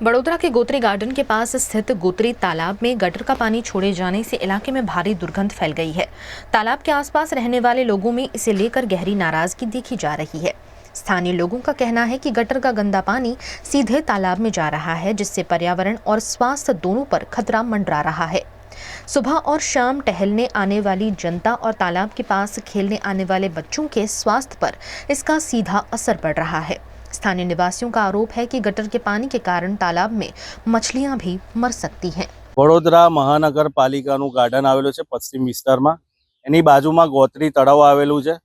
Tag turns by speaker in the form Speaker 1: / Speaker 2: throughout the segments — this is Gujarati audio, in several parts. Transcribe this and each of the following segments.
Speaker 1: बड़ोदरा के गोत्री गार्डन के पास स्थित गोत्री तालाब में गटर का पानी छोड़े जाने से इलाके में भारी दुर्गंध फैल गई है। तालाब के आसपास रहने वाले लोगों में इसे लेकर गहरी नाराजगी देखी जा रही है। स्थानीय लोगों का कहना है कि गटर का गंदा पानी सीधे तालाब में जा रहा है, जिससे पर्यावरण और स्वास्थ्य दोनों पर खतरा मंडरा रहा है। सुबह और शाम टहलने आने वाली जनता और तालाब के पास खेलने आने वाले बच्चों के स्वास्थ्य पर इसका सीधा असर पड़ रहा है। स्थानीय निवासियों का आरोप है कि गटर के पानी के कारण तालाब में मछलियां भी मर सकती हैं।
Speaker 2: વડોદરા મહાનગરપાલિકાનું ગાર્ડન આવેલું છે પશ્ચિમ વિસ્તારમાં। એની બાજુમાં ગોત્રી તળાવ આવેલું છે।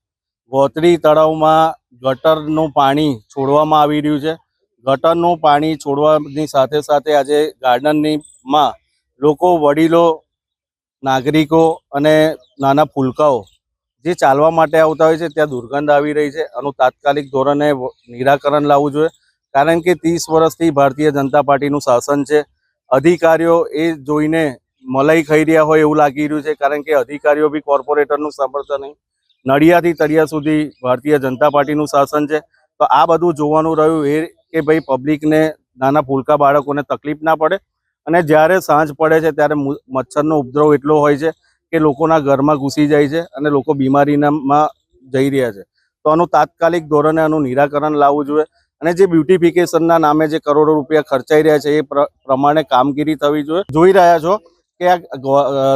Speaker 2: ગોત્રી તળાવમાં ગટરનું પાણી છોડવામાં આવી રહ્યું છે। ગટરનું પાણી છોડવાની સાથે સાથે આજે ગાર્ડનમાં લોકો, વડીલો, નાગરિકો અને નાના ફૂલકાઓ જે ચાલવા માટે આવતા હોય છે ત્યાં દુર્ગંધ આવી રહી છે। આનું તાત્કાલિક ધોરણે નિરાકરણ લાવવું જોઈએ, કારણ કે 30 વર્ષથી ભારતીય જનતા પાર્ટીનું શાસન છે। અધિકારીઓ એ જોઈને મલાઈ ખાઈ રહ્યા હોય એવું લાગી રહ્યું છે, કારણ કે અધિકારીઓ બી કોર્પોરેટરનું સાંભળતા નહીં। નડિયાદથી તળિયા સુધી ભારતીય જનતા પાર્ટીનું શાસન છે। તો આ બધું જોવાનું રહ્યું એ કે ભાઈ પબ્લિકને, નાના ફૂલકા બાળકોને તકલીફ ના પડે। અને જ્યારે સાંજ પડે છે ત્યારે મચ્છરનો ઉપદ્રવ એટલો હોય છે કે લોકોના ઘરમાં ઘૂસી જાય છે અને લોકો બીમારીમાં જઈ રહ્યા છે। તો આનું તાત્કાલિક ધોરણે આનું નિરાકરણ લાવવું જોઈએ। અને જે બ્યુટિફિકેશનના નામે જે કરોડો રૂપિયા ખર્ચાઈ રહ્યા છે એ પ્રમાણે કામગીરી થવી જોઈએ। જોઈ રહ્યા છો કે આ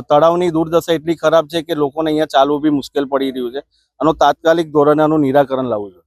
Speaker 2: તળાવની દુર્દશા એટલી ખરાબ છે કે લોકોને અહીંયા ચાલવું બી મુશ્કેલ પડી રહ્યું છે। આનું તાત્કાલિક ધોરણે આનું નિરાકરણ લાવવું જોઈએ।